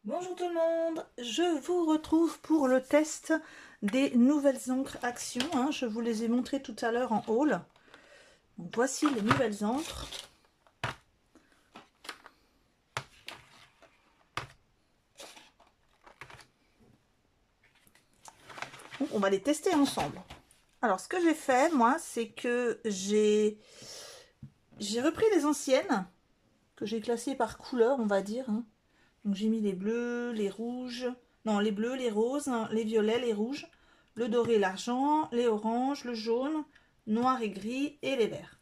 Bonjour tout le monde, je vous retrouve pour le test des nouvelles encres Action. Je vous les ai montrées tout à l'heure en haul. Donc voici les nouvelles encres. Donc, on va les tester ensemble. Alors ce que j'ai fait moi, c'est que j'ai repris les anciennes que j'ai classées par couleur, on va dire. Donc j'ai mis les bleus, les rouges, non les bleus, les roses, les violets, les rouges, le doré, l'argent, les oranges, le jaune, noir et gris et les verts.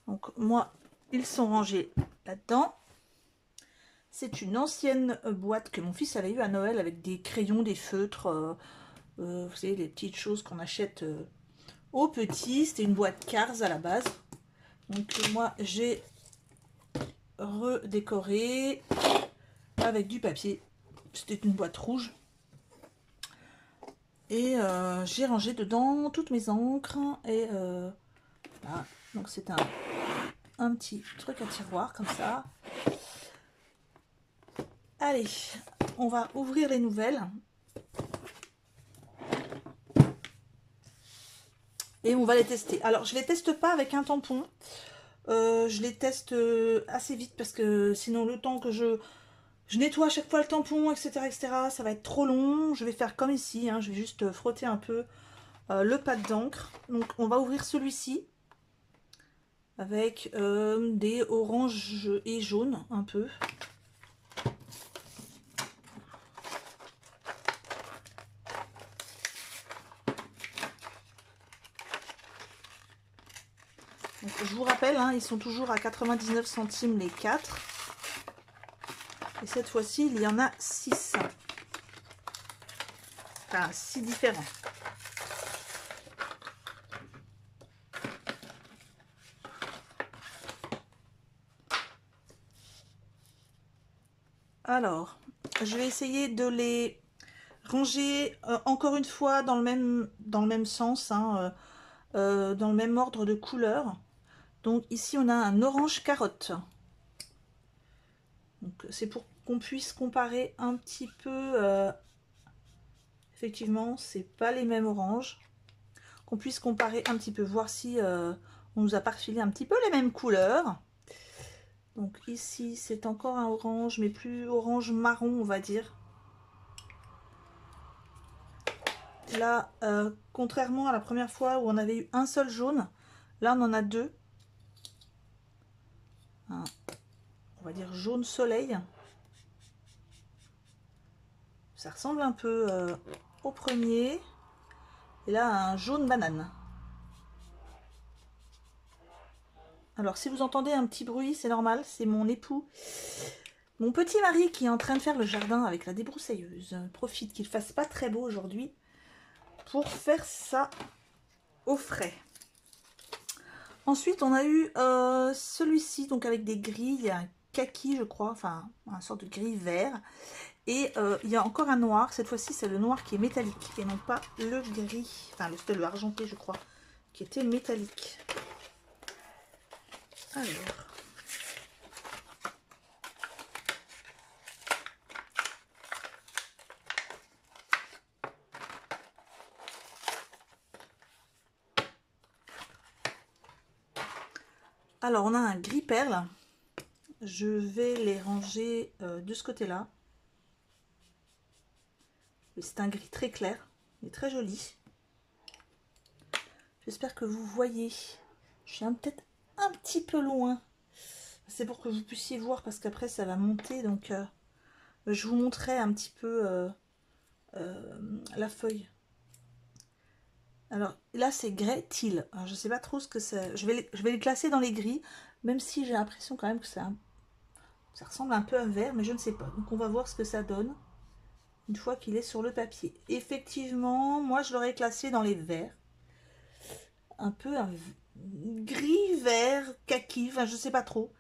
Donc moi, ils sont rangés là-dedans. C'est une ancienne boîte que mon fils avait eu à Noël avec des crayons, des feutres, vous savez, les petites choses qu'on achète aux petits. C'était une boîte Cars à la base. Donc moi, j'ai redécoré avec du papier. C'était une boîte rouge. Et j'ai rangé dedans toutes mes encres. Et voilà. Donc c'est un petit truc à tiroir comme ça. Allez, on va ouvrir les nouvelles. Et on va les tester. Alors, je les teste pas avec un tampon. Je les teste assez vite parce que sinon, le temps que je nettoie à chaque fois le tampon, etc., ça va être trop long. Je vais faire comme ici. Je vais juste frotter un peu le pad d'encre. Donc, on va ouvrir celui-ci avec des oranges et jaunes un peu. Donc, je vous rappelle, ils sont toujours à 99 centimes les 4. Et cette fois-ci, il y en a 6. Enfin, 6 différents. Alors, je vais essayer de les ranger encore une fois dans le même sens, dans le même ordre de couleur. Donc ici, on a un orange carotte. Donc c'est pour qu'on puisse comparer un petit peu. Effectivement, c'est pas les mêmes oranges. Qu'on puisse comparer un petit peu, voir si on nous a perfilé un petit peu les mêmes couleurs. Donc ici, c'est encore un orange, mais plus orange marron, on va dire. Là, contrairement à la première fois où on avait eu un seul jaune, là on en a deux. On va dire jaune soleil. Ça ressemble un peu au premier. Et là, un jaune banane. Alors, si vous entendez un petit bruit, c'est normal, c'est mon époux. Mon petit mari qui est en train de faire le jardin avec la débroussailleuse. Profite qu'il fasse pas très beau aujourd'hui pour faire ça au frais. Ensuite, on a eu celui-ci, donc avec des grilles kaki, je crois, enfin, une sorte de gris vert. Et il y a encore un noir, cette fois-ci, c'est le noir qui est métallique, et non pas le gris, enfin, c'était le argenté, je crois, qui était métallique. Alors, on a un gris perle. Je vais les ranger de ce côté-là. C'est un gris très clair, il est très joli. J'espère que vous voyez. Je suis peut-être un petit peu loin. C'est pour que vous puissiez voir parce qu'après ça va monter. Donc je vous montrerai un petit peu la feuille. Alors là c'est grès teal. Alors, je sais pas trop ce que c'est. Je vais les classer dans les gris. Même si j'ai l'impression quand même que ça ressemble un peu à un vert. Mais je ne sais pas. Donc on va voir ce que ça donne. Une fois qu'il est sur le papier. Effectivement, moi je l'aurais classé dans les verts. Un peu un gris, vert, kaki, enfin je sais pas trop.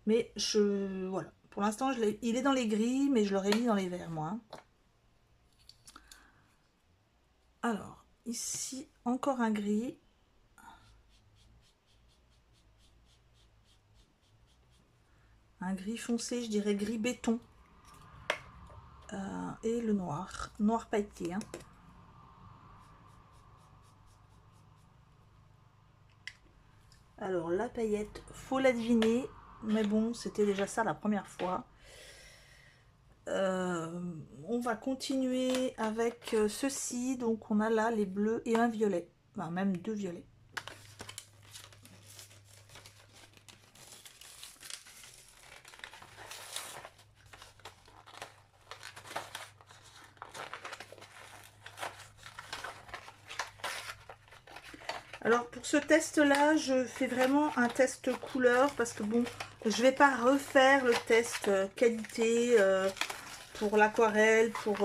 Mais voilà. Pour l'instant, il est dans les gris, mais je l'aurais mis dans les verts, moi. Alors, ici, encore un gris. Un gris foncé, je dirais gris béton. et le noir. Noir pailleté. Hein. Alors la paillette, faut la deviner. Mais bon, c'était déjà ça la première fois. On va continuer avec ceci. Donc on a là les bleus et un violet. Enfin, même 2 violets. Alors pour ce test là, je fais vraiment un test couleur parce que bon, je vais pas refaire le test qualité pour l'aquarelle, pour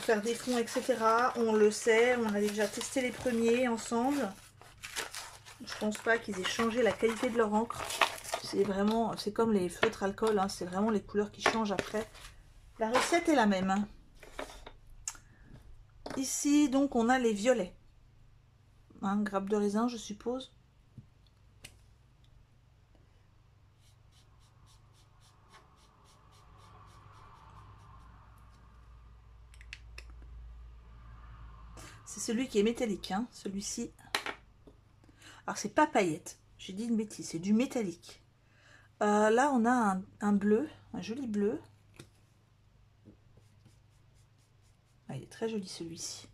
faire des fonds, etc. On le sait, on a déjà testé les premiers ensemble. Je pense pas qu'ils aient changé la qualité de leur encre. C'est vraiment, c'est comme les feutres alcool, hein, c'est vraiment les couleurs qui changent après. La recette est la même. Hein. Ici donc on a les violets. Hein, grappe de raisin, je suppose. C'est celui qui est métallique, hein, celui-ci. Alors, c'est pas paillette. J'ai dit une bêtise, c'est du métallique. Là, on a un bleu, un joli bleu. Ah, il est très joli, celui-ci.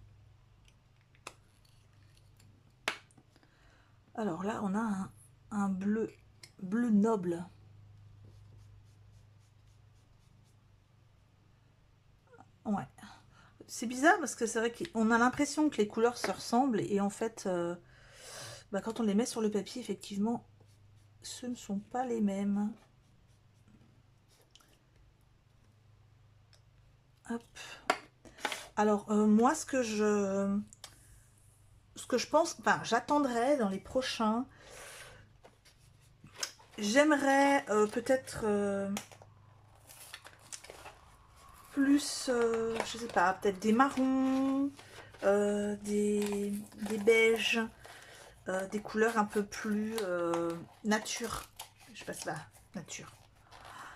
Alors là, on a un bleu noble. Ouais. C'est bizarre parce que c'est vrai qu'on a l'impression que les couleurs se ressemblent et en fait, quand on les met sur le papier, effectivement, ce ne sont pas les mêmes. Hop. Alors, moi, ce que je pense, enfin, j'attendrai dans les prochains. J'aimerais peut-être plus, je sais pas, peut-être des marrons, des beiges, des couleurs un peu plus nature. Je sais pas si nature.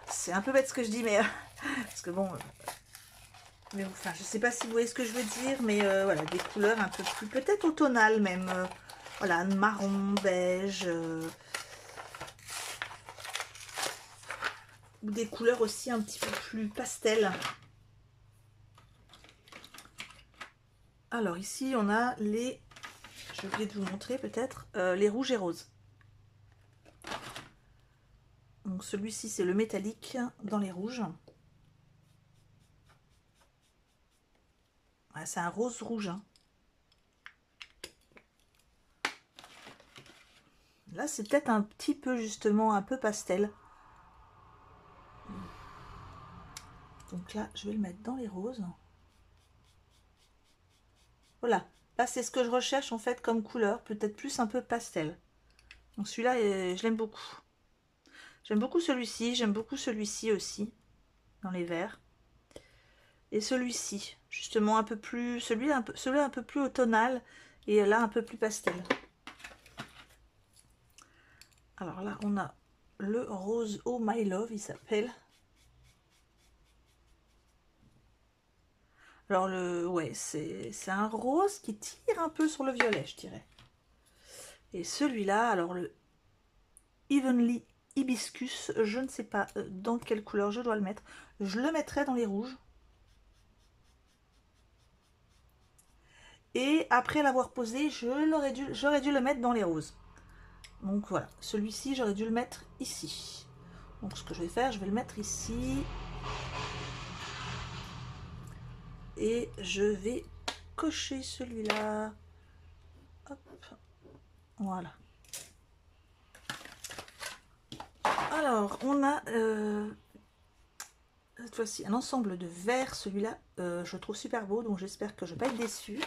C'est un peu bête ce que je dis, mais parce que bon, mais enfin, je sais pas si vous voyez ce que je veux dire, mais voilà, des couleurs un peu plus, peut-être automnales même. Voilà, marron, beige. Ou des couleurs aussi un petit peu plus pastel. Alors ici on a les, j'ai oublié de vous montrer peut-être, les rouges et roses. Donc celui-ci c'est le métallique dans les rouges. Ouais, c'est un rose rouge. Hein. Là c'est peut-être un petit peu justement un peu pastel. Donc là je vais le mettre dans les roses. Voilà, là c'est ce que je recherche en fait comme couleur, peut-être plus un peu pastel. Donc celui-là, je l'aime beaucoup. J'aime beaucoup celui-ci, j'aime beaucoup celui-ci aussi, dans les verts. Et celui-ci, justement un peu plus, celui-là un peu plus automnal, et là un peu plus pastel. Alors là, on a le rose Oh My Love, il s'appelle. Alors ouais, c'est un rose qui tire un peu sur le violet, je dirais. Et celui-là, alors le Evenly Hibiscus, je ne sais pas dans quelle couleur je dois le mettre. Je le mettrai dans les rouges. Et après l'avoir posé, j'aurais dû le mettre dans les roses. Donc voilà, celui-ci, j'aurais dû le mettre ici. Donc ce que je vais faire, je vais le mettre ici. Et je vais cocher celui-là. Hop, voilà. Alors, on a cette fois-ci un ensemble de verts. Celui-là, je le trouve super beau, donc j'espère que je ne vais pas être déçue.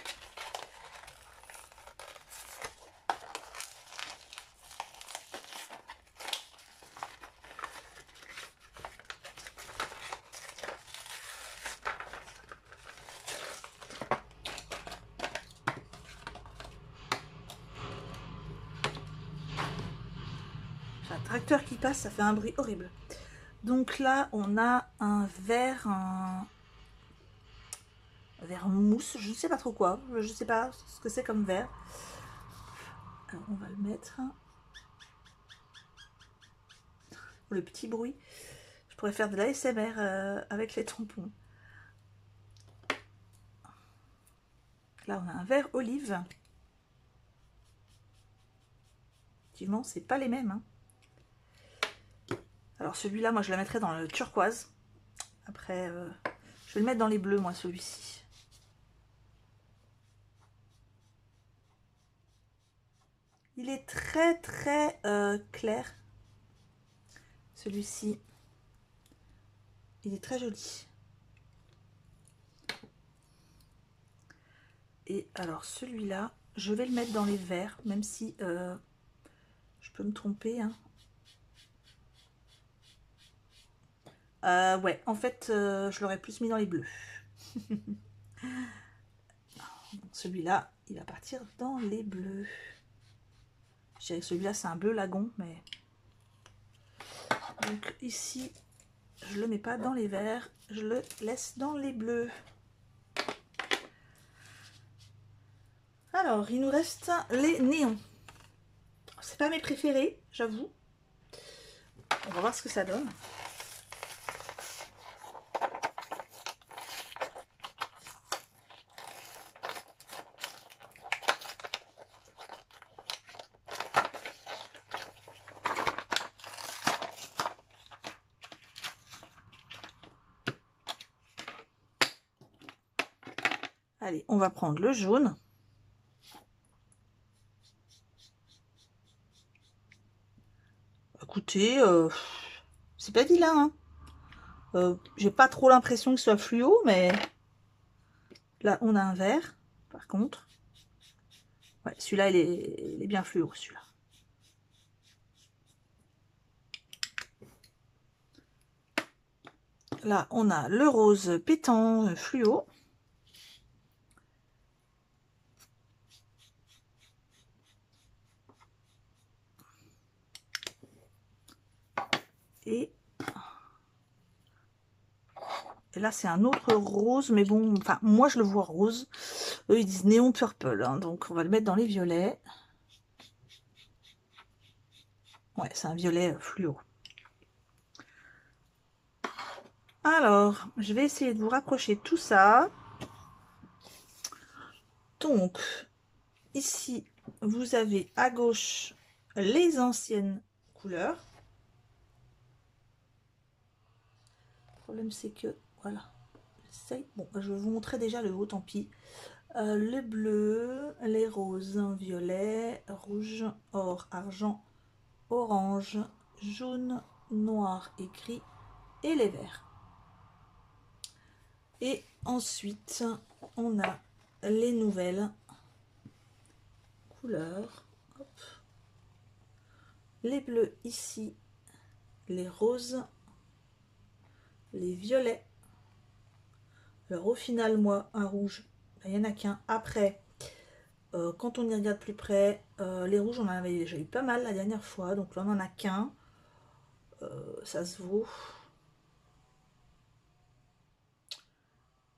Un tracteur qui passe, ça fait un bruit horrible. Donc là, on a un vert, vert mousse, je ne sais pas trop quoi, je ne sais pas ce que c'est comme vert. Alors on va le mettre. Le petit bruit. Je pourrais faire de l'ASMR avec les tampons. Là on a un vert olive. Effectivement, c'est pas les mêmes. Hein. Alors celui-là, moi je le mettrais dans le turquoise. Après, je vais le mettre dans les bleus, moi, celui-ci. Il est très très clair. Celui-ci. Il est très joli. Et alors celui-là, je vais le mettre dans les verts, même si je peux me tromper. Hein. Ouais, en fait, je l'aurais plus mis dans les bleus. Celui-là, il va partir dans les bleus. Je dirais que celui-là, c'est un bleu lagon, mais... Donc ici, je le mets pas dans les verts, je le laisse dans les bleus. Alors, il nous reste les néons. C'est pas mes préférés, j'avoue. On va voir ce que ça donne. Allez, on va prendre le jaune. Écoutez, c'est pas vilain. Hein. J'ai pas trop l'impression que ce soit fluo, mais là, on a un vert, par contre. Ouais, celui-là, il est bien fluo, celui-là. Là, on a le rose pétant fluo. Et là, c'est un autre rose, mais bon, enfin, moi, je le vois rose. Eux, ils disent néon purple, hein, donc on va le mettre dans les violets. Ouais, c'est un violet fluo. Alors, je vais essayer de vous rapprocher tout ça. Donc, ici, vous avez à gauche les anciennes couleurs. Le problème, c'est que, voilà, bon, je vais vous montrer déjà le haut, tant pis. Le bleu, les roses, violet, rouge, or, argent, orange, jaune, noir et gris, et les verts. Et ensuite, on a les nouvelles couleurs. Hop. Les bleus ici, les roses, les violets. Alors au final, moi, un rouge, il n'y en a qu'un. Après, quand on y regarde plus près, les rouges, on en avait déjà eu pas mal la dernière fois. Donc là, on n'en a qu'un. Ça se vaut.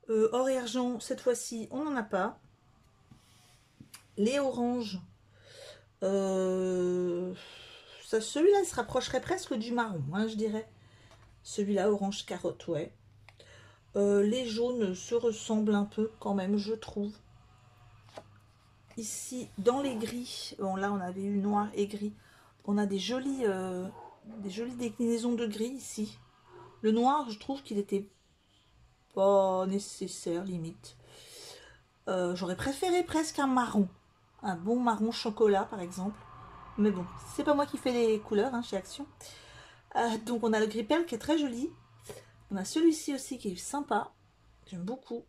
Or et argent, cette fois-ci, on n'en a pas. Les oranges, celui-là, il se rapprocherait presque du marron, hein, je dirais. Celui-là, orange carotte, ouais. Les jaunes se ressemblent un peu quand même, je trouve. Ici, dans les gris, bon là, on avait eu noir et gris. On a des jolies déclinaisons de gris ici. Le noir, je trouve qu'il était pas nécessaire, limite. J'aurais préféré presque un marron. Un bon marron chocolat, par exemple. Mais bon, c'est pas moi qui fais les couleurs hein, chez Action. Donc on a le gris perle qui est très joli. On a celui-ci aussi qui est sympa. J'aime beaucoup.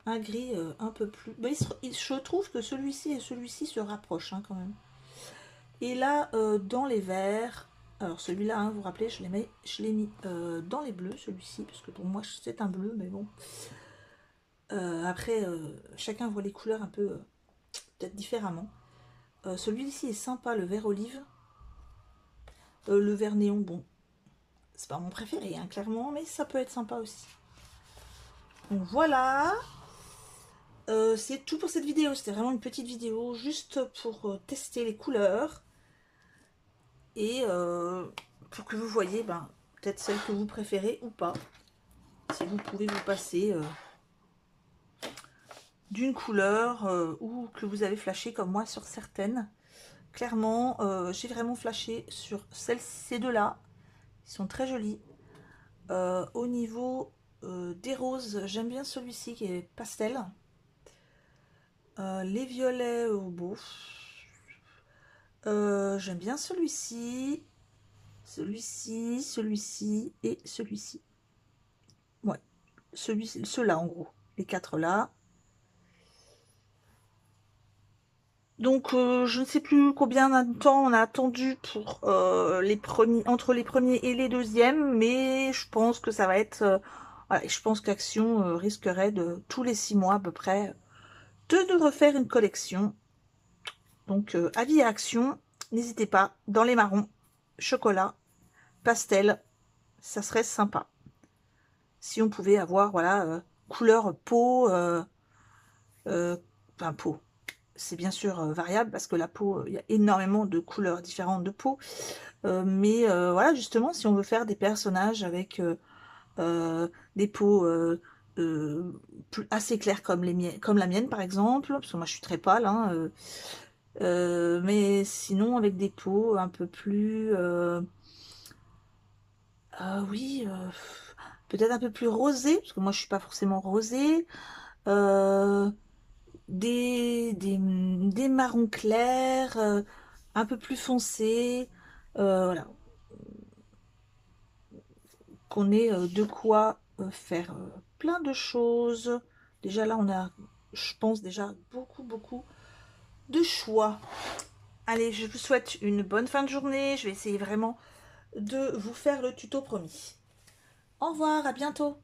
Un gris un peu plus... Ben, je trouve que celui-ci et celui-ci se rapprochent hein, quand même. Et là, dans les verts... Alors celui-là, hein, vous vous rappelez, je l'ai mis dans les bleus, celui-ci. Parce que pour moi, c'est un bleu, mais bon. Après, chacun voit les couleurs un peu... peut-être différemment. Celui-ci est sympa, le vert olive. Le vert néon, bon, c'est pas mon préféré, hein, clairement, mais ça peut être sympa aussi. Donc voilà. c'est tout pour cette vidéo. C'était vraiment une petite vidéo juste pour tester les couleurs et pour que vous voyez peut-être celle que vous préférez ou pas. Si vous pouvez vous passer d'une couleur ou que vous avez flashé comme moi sur certaines. Clairement, j'ai vraiment flashé sur ces deux-là. Ils sont très jolis. Au niveau des roses, j'aime bien celui-ci qui est pastel. Les violets, bon. J'aime bien celui-ci, celui-ci et celui-ci. Ouais, ceux-là en gros, les quatre là. Donc je ne sais plus combien de temps on a attendu pour entre les premiers et les deuxièmes, mais je pense que ça va être... voilà, je pense qu'Action risquerait de tous les 6 mois à peu près de refaire une collection. Donc avis à Action, n'hésitez pas, dans les marrons, chocolat, pastel, ça serait sympa. Si on pouvait avoir, voilà, couleur peau, enfin peau. C'est bien sûr variable parce que la peau, il y a énormément de couleurs différentes de peau. Mais voilà, justement, si on veut faire des personnages avec des peaux assez claires comme comme la mienne par exemple, parce que moi je suis très pâle, hein, mais sinon avec des peaux un peu plus... oui, peut-être un peu plus rosées, parce que moi je suis pas forcément rosée. Euh, des marrons clairs, un peu plus foncés, voilà, qu'on ait de quoi faire plein de choses. Déjà là, on a, je pense, déjà beaucoup de choix. Allez, je vous souhaite une bonne fin de journée. Je vais essayer vraiment de vous faire le tuto promis. Au revoir, à bientôt.